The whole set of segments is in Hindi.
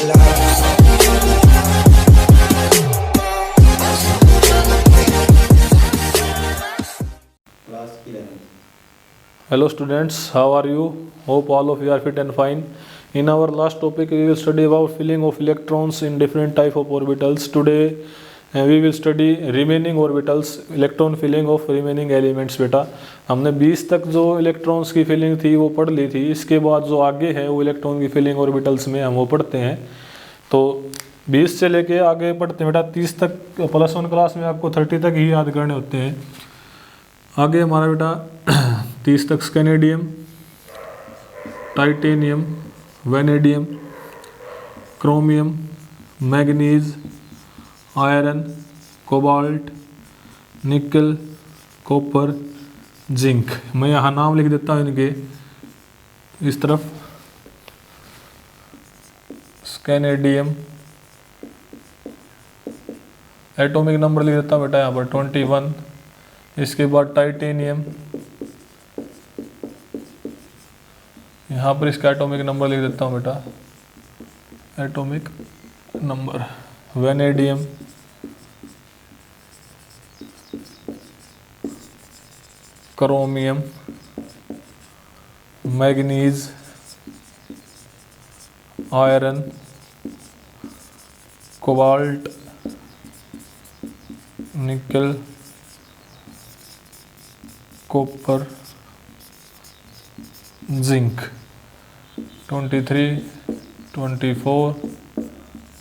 Hello students, how are you? Hope all of you are fit and fine. In our last topic we will study about filling of electrons in different type of orbitals. Today we will study remaining orbitals, electron filling of remaining elements. बेटा हमने 20 तक जो इलेक्ट्रॉन्स की फिलिंग थी वो पढ़ ली थी. इसके बाद जो आगे है वो इलेक्ट्रॉन की फिलिंग ऑर्बिटल्स में हम वो पढ़ते हैं. तो 20 से लेके आगे पढ़ते हैं बेटा 30 तक. +1 क्लास में आपको 30 तक ही याद करने होते हैं. आगे हमारा बेटा 30 तक scandium, titanium, vanadium, chromium, manganese, iron, cobalt, nickel, copper, zinc. मैं यहाँ नाम लिख देता हूँ इनके इस तरफ. स्कैनेडियम एटॉमिक नंबर लिख देता हूँ बेटा यहाँ पर 21. इसके बाद टाइटेनियम, यहाँ पर इसका एटॉमिक नंबर लिख देता हूँ बेटा, atomic number. Vanadium, chromium, manganese, iron, cobalt, nickel, copper, zinc. 23, 24,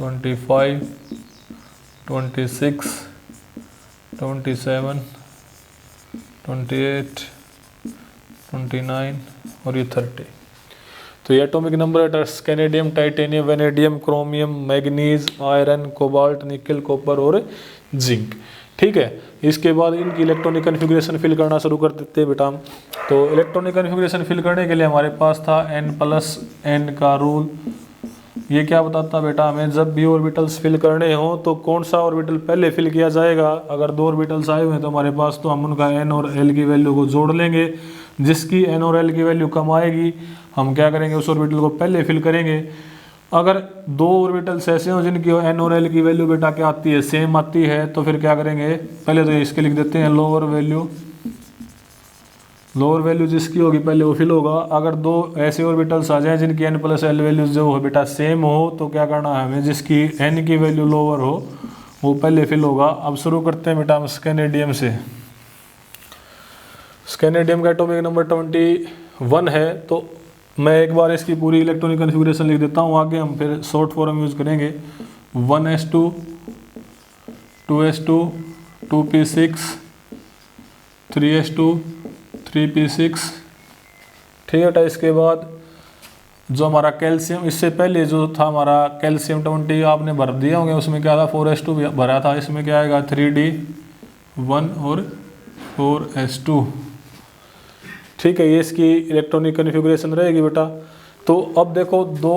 25, 26, 27, 28, 29 और ये 30. तो ये एटॉमिक नंबर है scandium, titanium, vanadium, chromium, manganese, iron, cobalt, nickel, copper और जिंक. ठीक है. इसके बाद इनकी इलेक्ट्रॉनिक कन्फिग्रेशन फिल करना शुरू कर देते हैं बेटा. तो इलेक्ट्रॉनिक कन्फिग्रेशन फिल करने के लिए हमारे पास था n+n का रूल. ये क्या बताता बेटा हमें, जब भी ऑर्बिटल्स फिल करने हो तो कौन सा ऑर्बिटल पहले फिल किया जाएगा. अगर 2 ऑर्बिटल्स आए हुए हैं तो हमारे पास, तो हम उनका n और l की वैल्यू को जोड़ लेंगे. जिसकी n और l की वैल्यू कम आएगी हम क्या करेंगे, उस ऑर्बिटल को पहले फिल करेंगे. अगर 2 ऑर्बिटल्स ऐसे हो जिनकी n और l की वैल्यू बेटा क्या आती है, सेम आती है, तो फिर क्या करेंगे, पहले तो इसके लिख देते हैं लोअर वैल्यू. लोअर वैल्यू जिसकी होगी पहले वो फिल होगा. अगर 2 ऐसे ऑर्बिटल्स आ जाएं जिनकी n+l वैल्यूज जो हो बेटा सेम हो, तो क्या करना है हमें, जिसकी n की वैल्यू लोअर हो वो पहले फिल होगा. अब शुरू करते हैं बेटा हम स्कैनेडियम से. स्कैनेडियम का एटॉमिक नंबर 21 है. तो मैं एक बार इसकी पूरी इलेक्ट्रॉनिक कन्फिग्रेशन लिख देता हूँ. आगे हम फिर शॉर्ट फॉर्म यूज़ करेंगे. 1s2, 2s2, 2p6, 3s2, 3p6. ठीक है. इसके बाद जो हमारा कैल्शियम, इससे पहले जो था हमारा कैल्शियम 20 आपने भर दिया होंगे, उसमें क्या था 4s2 भरा था. इसमें क्या आएगा 3d1 और 4s2. ठीक है. ये इसकी इलेक्ट्रॉनिक कन्फिग्रेशन रहेगी बेटा. तो अब देखो 2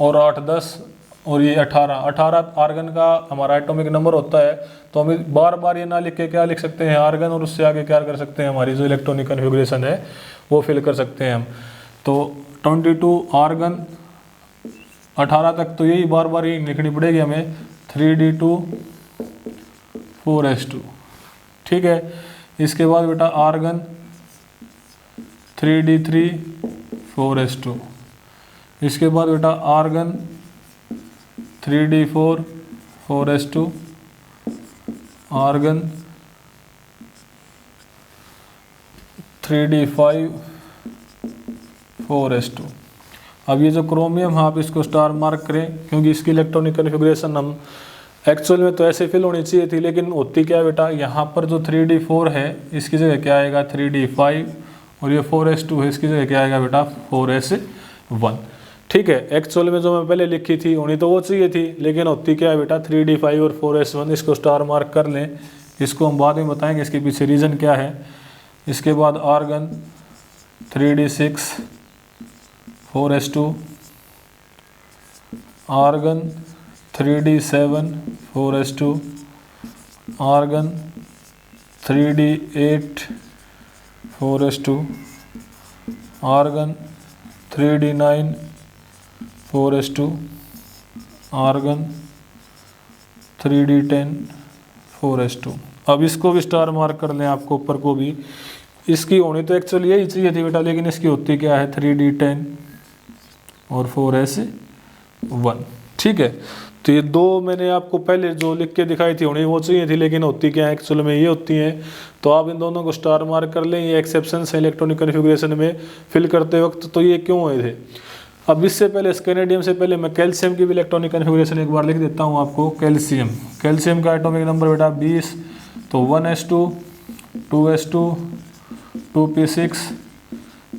और 8 10 और ये 18 आर्गन का हमारा एटॉमिक नंबर होता है. तो हम बार बार ये ना लिख के क्या लिख सकते हैं आर्गन, और उससे आगे क्या कर सकते हैं, हमारी जो इलेक्ट्रॉनिक कन्फिग्रेशन है वो फिल कर सकते हैं हम. तो 22 आर्गन, 18 तक तो यही बार बार ही लिखनी पड़ेगी हमें. 3d2, 4s2. ठीक है. इसके बाद बेटा आर्गन 3d3, 4s2. इसके बाद बेटा argon 3d4, 4s2. Argon 3d5, 4s2. अब ये जो क्रोमियम है आप इसको स्टार मार्क करें, क्योंकि इसकी इलेक्ट्रॉनिक कन्फिग्रेशन हम एक्चुअल में तो ऐसे फिल होनी चाहिए थी, लेकिन होती क्या है बेटा, यहाँ पर जो 3d4 है इसकी जगह क्या आएगा 3d5, और ये 4s2 है इसकी जगह क्या आएगा बेटा 4s1. ठीक है. एक्चुअल में जो मैं पहले लिखी थी होनी तो वो चाहिए थी, लेकिन होती क्या है बेटा 3d5 और 4s1. इसको स्टार मार्क कर लें. इसको हम बाद में बताएंगे इसके पीछे रीज़न क्या है. इसके बाद argon 3d6, 4s2. Argon 3d7, 4s2. Argon 3d8, 4s2. Argon 3d9, 4s2. Argon 3d10 4s2। अब इसको भी स्टार मार्क कर लें, आपको ऊपर को भी। इसकी होनी तो एक्चुअली यही चाहिए थी बेटा, लेकिन इसकी होती क्या है 3d10 और 4s1। ठीक है, तो ये दो मैंने आपको पहले जो लिख के दिखाई थी होनी वो चाहिए थी, लेकिन होती क्या है एक्चुअल में ये होती हैं। तो आप इन दोनों को स्टार मार्क कर लें, ये एक्सेप्शन है इलेक्ट्रॉनिक कन्फिग्रेशन में फिल करते वक्त। तो ये क्यों हुए थे? अब इससे पहले स्कैनेडियम से पहले मैं कैल्शियम की भी इलेक्ट्रॉनिक कन्फिग्रेशन एक बार लिख देता हूँ आपको। कैल्शियम का एटॉमिक नंबर बेटा 20, तो 1s2 2s2 2p6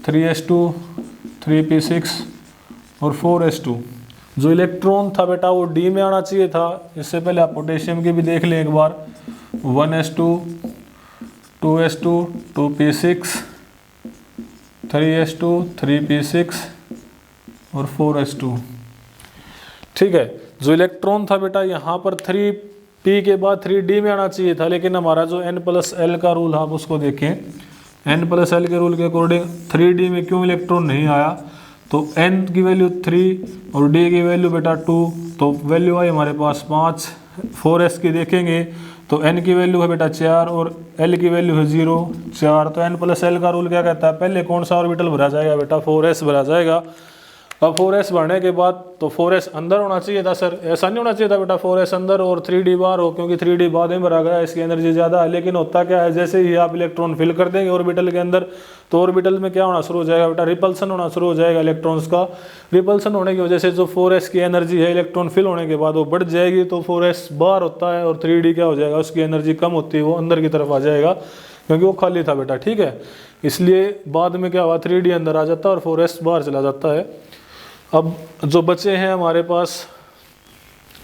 3s2 3p6 और 4s2। जो इलेक्ट्रॉन था बेटा वो डी में आना चाहिए था। इससे पहले आप पोटेशियम की भी देख लें एक बार, 1s2 2s2 2p6 3s2 3p6 और 4s2। ठीक है, जो इलेक्ट्रॉन था बेटा यहाँ पर 3p के बाद 3d में आना चाहिए था, लेकिन हमारा जो n+l का रूल आप उसको देखें, n+l के रूल के अकॉर्डिंग 3d में क्यों इलेक्ट्रॉन नहीं आया? तो n की वैल्यू 3 और d की वैल्यू बेटा 2, तो वैल्यू आई हमारे पास 5। 4s की देखेंगे तो n की वैल्यू है बेटा 4 और l की वैल्यू है 0 4। तो n+l का रूल क्या कहता है? पहले कौन सा ऑर्बिटल भरा जाएगा बेटा? 4s भरा जाएगा। अब 4s भरने के बाद तो 4s अंदर होना चाहिए था सर, ऐसा नहीं होना चाहिए था बेटा 4s अंदर और 3d बाहर हो, क्योंकि 3d बाद में भरा गया, इसकी एनर्जी ज़्यादा है। लेकिन होता क्या है, जैसे ही आप इलेक्ट्रॉन फिल कर देंगे ऑर्बिटल के अंदर, तो ऑर्बिटल में क्या होना शुरू हो जाएगा बेटा? रिपल्सन होना शुरू हो जाएगा इलेक्ट्रॉन्स का। रिपल्सन होने की वजह से जो 4s की एनर्जी है इलेक्ट्रॉन फिल होने के बाद वो बढ़ जाएगी। तो 4s बाहर होता है और 3d क्या हो जाएगा? उसकी एनर्जी कम होती है, वो अंदर की तरफ आ जाएगा, क्योंकि वो खाली था बेटा। ठीक है, इसलिए बाद में क्या हुआ, 3d अंदर आ जाता है और 4s बाहर चला जाता है। अब जो बचे हैं हमारे पास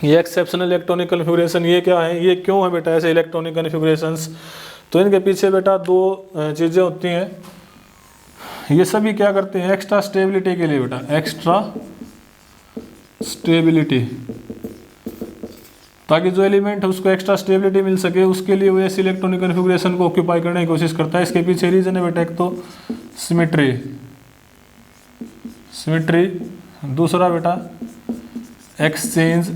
ये एक्सेप्शनल इलेक्ट्रॉनिक कन्फिग्रेशन, ये क्या है, ये क्यों है बेटा ऐसे इलेक्ट्रॉनिक कन्फिग्रेशंस? तो इनके पीछे बेटा दो चीज़ें होती हैं। ये सभी क्या करते हैं? एक्स्ट्रा स्टेबिलिटी के लिए बेटा, एक्स्ट्रा स्टेबिलिटी, ताकि जो एलिमेंट है उसको एक्स्ट्रा स्टेबिलिटी मिल सके, उसके लिए वो ऐसे इलेक्ट्रॉनिक कन्फिग्रेशन को ऑक्यूपाई करने की कोशिश करता है। इसके पीछे रीजन है बेटा, एक तो सिमेट्री, दूसरा बेटा एक्सचेंज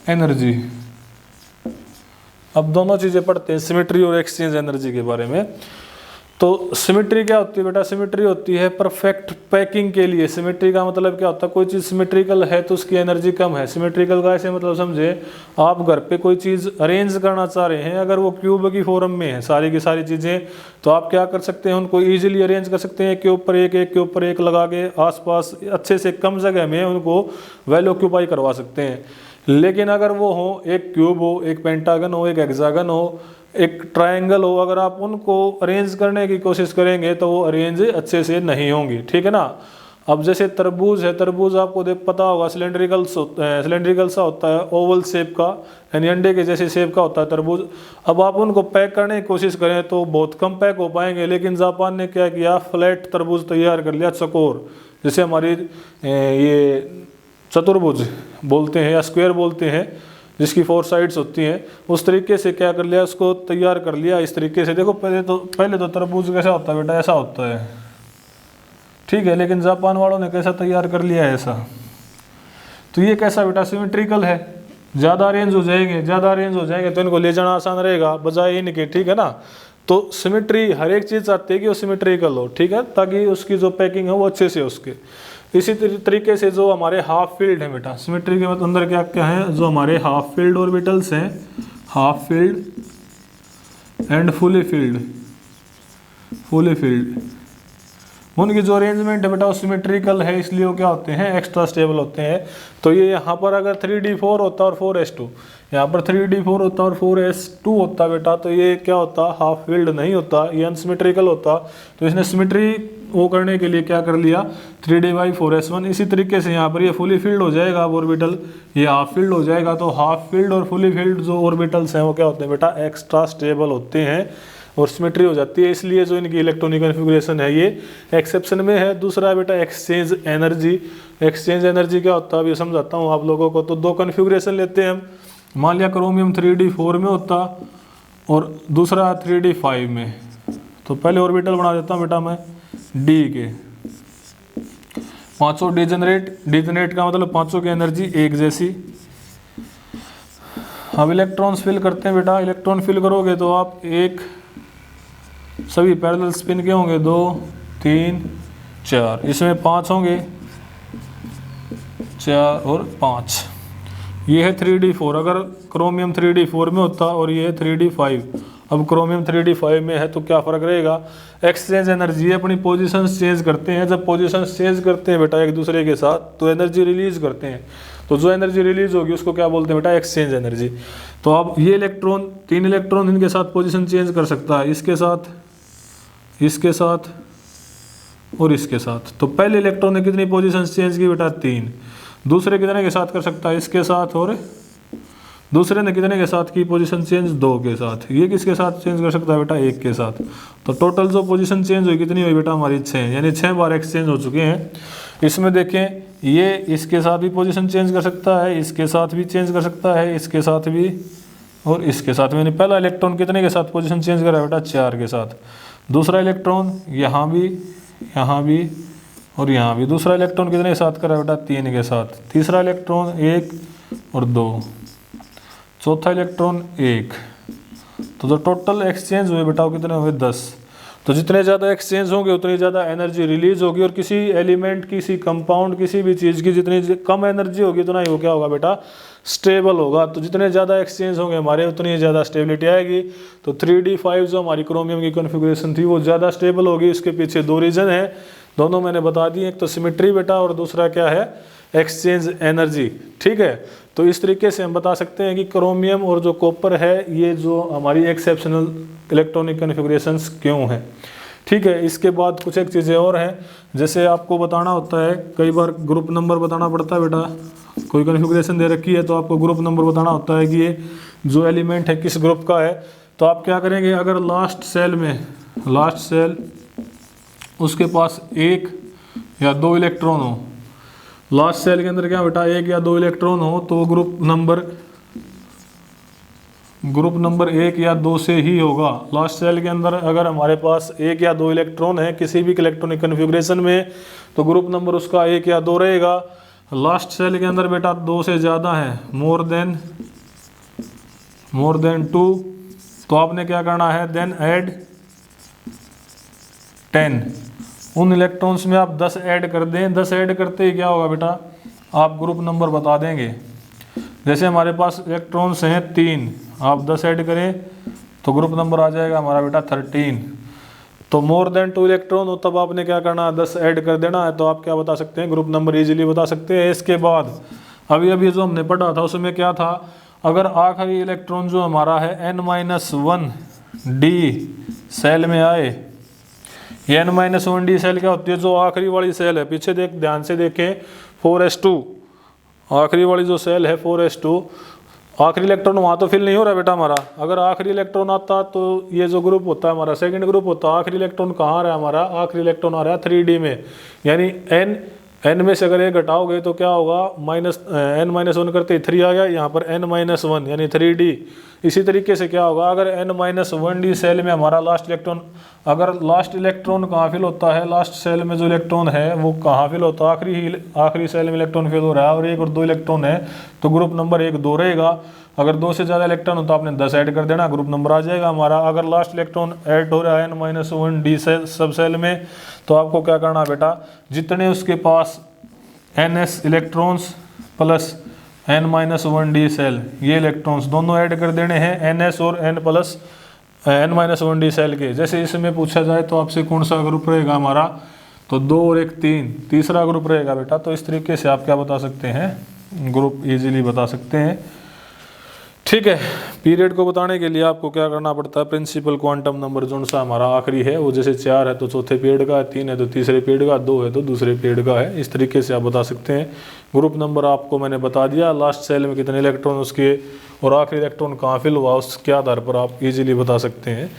एनर्जी। अब दोनों चीज़ें पढ़ते हैं, सिमेट्री और एक्सचेंज एनर्जी के बारे में। तो सिमेट्री क्या होती है बेटा? सिमेट्री होती है परफेक्ट पैकिंग के लिए। सिमेट्री का मतलब क्या होता है? कोई चीज़ सिमेट्रिकल है तो उसकी एनर्जी कम है। सिमेट्रिकल का ऐसे मतलब समझे, आप घर पे कोई चीज़ अरेंज करना चाह रहे हैं, अगर वो क्यूब की फॉर्म में है सारी की सारी चीज़ें, तो आप क्या कर सकते हैं? उनको ईजिली अरेंज कर सकते हैं, एक के ऊपर एक, एक के ऊपर एक लगा के आसपास अच्छे से कम जगह में उनको वेल ऑक्यूपाई करवा सकते हैं। लेकिन अगर वो हो, एक क्यूब हो, एक पेंटागन हो, एक हेक्सागन हो, एक ट्रायंगल हो, अगर आप उनको अरेंज करने की कोशिश करेंगे तो वो अरेंज अच्छे से नहीं होंगी। ठीक है ना? अब जैसे तरबूज है, तरबूज आपको पता होगा सिलेंड्रिकल सा होता है, ओवल शेप का, यानी अंडे के जैसे शेप का होता है तरबूज। अब आप उनको पैक करने की कोशिश करें तो बहुत कम पैक हो पाएंगे। लेकिन जापान ने क्या किया, फ्लैट तरबूज तैयार कर लिया, चकोर, जैसे हमारी ये चतुर्भुज बोलते हैं या स्क्वायर बोलते हैं, जिसकी 4 साइड्स होती हैं, उस तरीके से क्या कर लिया, उसको तैयार कर लिया इस तरीके से। देखो पहले तो तरबूज कैसा होता है बेटा? ऐसा होता है, ठीक है, लेकिन जापान वालों ने कैसा तैयार कर लिया है? ऐसा। तो ये कैसा बेटा? सिमेट्रिकल है। ज़्यादा अरेंज हो जाएंगे तो इनको ले जाना आसान रहेगा बजाय इनके। ठीक है ना? तो सिमेट्री, हर एक चीज़ चाहती है कि वो सिमेट्रिकल हो, ठीक है, ताकि उसकी जो पैकिंग है वो अच्छे से उसके। इसी तरीके से जो हमारे हाफ फील्ड है बेटा, सिमेट्री के अंदर क्या क्या है, जो हमारे हाफ फील्ड ऑर्बिटल्स हैं, half field and fully field, उनकी जो अरेंजमेंट है बेटा वो सिमेट्रिकल है, इसलिए वो क्या होते हैं? एक्स्ट्रा स्टेबल होते हैं। तो ये यहाँ पर अगर 3d4 होता और 4s2, यहाँ पर 3d4 होता और 4s2 होता बेटा, तो ये क्या होता? हाफ फील्ड नहीं होता, ये अनसिमेट्रिकल होता। तो इसने सिमेट्री वो करने के लिए क्या कर लिया, 3d/4s1। इसी तरीके से यहाँ पर ये फुली फील्ड हो जाएगा, अब ऑर्बिटल ये हाफ फील्ड हो जाएगा। तो हाफ फील्ड और फुली फील्ड जो ऑर्बिटल्स हैं वो क्या होते हैं बेटा? एक्स्ट्रा स्टेबल होते हैं और सिमेट्री हो जाती है। इसलिए जो इनकी इलेक्ट्रॉनिक कन्फिग्रेशन है ये एक्सेप्शन में है। दूसरा बेटा एक्सचेंज एनर्जी। एक्सचेंज एनर्जी क्या होता है अभी समझाता हूँ आप लोगों को। तो दो कन्फिग्रेशन लेते हैं हम, मान लिया क्रोमियम 3d4 में होता और दूसरा 3d5 में। तो पहले ऑर्बिटल बना देता हूँ बेटा मैं डी के, पांचों डिजेनरेट का मतलब पांचों की एनर्जी एक जैसी। अब इलेक्ट्रॉन्स फिल करते हैं बेटा। इलेक्ट्रॉन फिल करोगे तो आप एक सभी पैरेलल स्पिन के होंगे 2 3 4, इसमें 5 होंगे 4 और 5। ये है 3d4। अगर क्रोमियम 3d4 में होता और ये है 3d5। अब क्रोमियम 3d5 में है तो क्या फ़र्क रहेगा, एक्सचेंज एनर्जी अपनी पोजीशंस चेंज करते हैं। जब पोजीशंस चेंज करते हैं बेटा एक दूसरे के साथ तो एनर्जी रिलीज करते हैं। तो जो एनर्जी रिलीज होगी उसको क्या बोलते हैं बेटा, एक्सचेंज एनर्जी। तो अब ये इलेक्ट्रॉन 3 इलेक्ट्रॉन इनके साथ पोजीशन चेंज कर सकता है, इसके साथ, इसके साथ और इसके साथ। तो पहले इलेक्ट्रॉन ने कितनी पोजीशन चेंज की बेटा, 3। दूसरे कितने के साथ कर सकता है, इसके साथ, और दूसरे ने कितने के साथ की पोजीशन चेंज, 2 के साथ। ये किसके साथ चेंज कर सकता है बेटा, 1 के साथ। तो टोटल जो पोजीशन चेंज हुई कितनी हुई बेटा हमारी, 6, यानी 6 बार एक्सचेंज हो चुके हैं। इसमें देखें ये इसके साथ भी पोजीशन चेंज कर सकता है, इसके साथ भी चेंज कर सकता है, इसके साथ भी और इसके साथ भी। यानी पहला इलेक्ट्रॉन कितने के साथ पोजीशन चेंज करा बेटा, 4 के साथ। दूसरा इलेक्ट्रॉन यहाँ भी और यहाँ भी। दूसरा इलेक्ट्रॉन कितने के साथ करा बेटा, 3 के साथ। तीसरा इलेक्ट्रॉन 1 और 2। चौथा इलेक्ट्रॉन 1। तो जो टोटल एक्सचेंज हुए बेटा वो कितने हुए, 10। तो जितने ज़्यादा एक्सचेंज होंगे उतनी ज़्यादा एनर्जी रिलीज होगी। और किसी एलिमेंट, किसी कंपाउंड, किसी भी चीज़ की जितनी कम एनर्जी होगी उतना ही वो क्या होगा बेटा, स्टेबल होगा। तो जितने ज़्यादा एक्सचेंज होंगे हमारे उतनी ज़्यादा स्टेबिलिटी आएगी। तो 3d5 जो हमारी क्रोमियम की कॉन्फ़िगरेशन थी वो ज़्यादा स्टेबल होगी। इसके पीछे 2 रीज़न है, दोनों मैंने बता दिए। एक तो सिमेट्री बेटा और दूसरा क्या है, एक्सचेंज एनर्जी। ठीक है, तो इस तरीके से हम बता सकते हैं कि क्रोमियम और जो कॉपर है ये जो हमारी एक्सेप्शनल इलेक्ट्रॉनिक कॉन्फ़िगरेशंस क्यों हैं। ठीक है, इसके बाद कुछ एक चीज़ें और हैं, जैसे आपको बताना होता है, कई बार ग्रुप नंबर बताना पड़ता है बेटा। कोई कॉन्फ़िगरेशन दे रखी है तो आपको ग्रुप नंबर बताना होता है कि ये जो एलिमेंट है किस ग्रुप का है। तो आप क्या करेंगे, अगर लास्ट सेल उसके पास 1 या 2 इलेक्ट्रॉन हो, लास्ट सेल के अंदर क्या बेटा 1 या 2 इलेक्ट्रॉन हो, तो ग्रुप नंबर 1 या 2 से ही होगा। लास्ट सेल के अंदर अगर हमारे पास 1 या 2 इलेक्ट्रॉन है किसी भी इलेक्ट्रॉनिक कॉन्फ़िगरेशन में तो ग्रुप नंबर उसका 1 या 2 रहेगा। लास्ट सेल के अंदर बेटा 2 से ज़्यादा है, मोर देन 2, तो आपने क्या करना है, देन ऐड 10। उन इलेक्ट्रॉन्स में आप 10 ऐड कर दें। 10 ऐड करते ही क्या होगा बेटा, आप ग्रुप नंबर बता देंगे। जैसे हमारे पास इलेक्ट्रॉन्स हैं 3, आप 10 ऐड करें तो ग्रुप नंबर आ जाएगा हमारा बेटा 13। तो मोर देन 2 इलेक्ट्रॉन हो तब आपने क्या करना है, 10 ऐड कर देना है। तो आप क्या बता सकते हैं, ग्रुप नंबर इजीली बता सकते हैं। इसके बाद अभी जो हमने पढ़ा था उसमें क्या था, अगर आखिरी इलेक्ट्रॉन जो हमारा है n-1d सेल में आए, ये n-1d सेल क्या होती है, जो आखिरी वाली सेल है, पीछे ध्यान से देखें 4s2, आखिरी वाली जो सेल है 4s2, आखिरी इलेक्ट्रॉन वहाँ तो फिल नहीं हो रहा बेटा हमारा। अगर आखिरी इलेक्ट्रॉन आता तो ये जो ग्रुप होता है हमारा सेकंड ग्रुप होता है। आखिरी इलेक्ट्रॉन कहाँ आ रहा है हमारा, आखिरी इलेक्ट्रॉन आ रहा है 3d में, यानी n में से अगर ये घटाओगे तो क्या होगा, n-1 करते 3 आ गया, यहाँ पर n-1 यानी 3d। इसी तरीके से क्या होगा, अगर n-1d सेल में हमारा लास्ट इलेक्ट्रॉन, अगर लास्ट इलेक्ट्रॉन कहाँ फिल होता है, लास्ट सेल में जो इलेक्ट्रॉन है वो कहाँ फिल होता है, आखिरी सेल में इलेक्ट्रॉन फिल हो रहा है और 1 और 2 इलेक्ट्रॉन है तो ग्रुप नंबर 1 2 रहेगा। अगर 2 से ज़्यादा इलेक्ट्रॉन हो तो आपने 10 ऐड कर देना, ग्रुप नंबर आ जाएगा हमारा। अगर लास्ट इलेक्ट्रॉन ऐड हो रहा है n-1d सब सेल में तो आपको क्या करना है बेटा, जितने उसके पास ns electrons plus n-1d shell, ये इलेक्ट्रॉन्स दोनों ऐड कर देने हैं ns और n प्लस n-1d सेल के। जैसे इसमें पूछा जाए तो आपसे कौन सा ग्रुप रहेगा हमारा, तो 2 और 1 3, तीसरा ग्रुप रहेगा बेटा। तो इस तरीके से आप क्या बता सकते हैं, ग्रुप इजीली बता सकते हैं। ठीक है, पीरियड को बताने के लिए आपको क्या करना पड़ता है, प्रिंसिपल क्वांटम नंबर जो सा हमारा आखिरी है वो जैसे 4 है तो चौथे पीरियड का, 3 है तो तीसरे पीरियड का, 2 है तो दूसरे पीरियड का है। इस तरीके से आप बता सकते हैं। ग्रुप नंबर आपको मैंने बता दिया, लास्ट सेल में कितने इलेक्ट्रॉन उसके और आखिरी इलेक्ट्रॉन कहाँ फिल हुआ उसके आधार पर आप इजीली बता सकते हैं।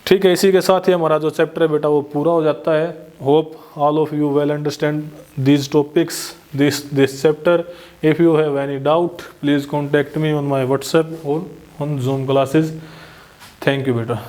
ठीक है, इसी के साथ ही हमारा जो चैप्टर है बेटा वो पूरा हो जाता है। Hope all of you well understand these topics, this chapter. If you have any doubt, please contact me on my WhatsApp or on Zoom classes. Thank you beta.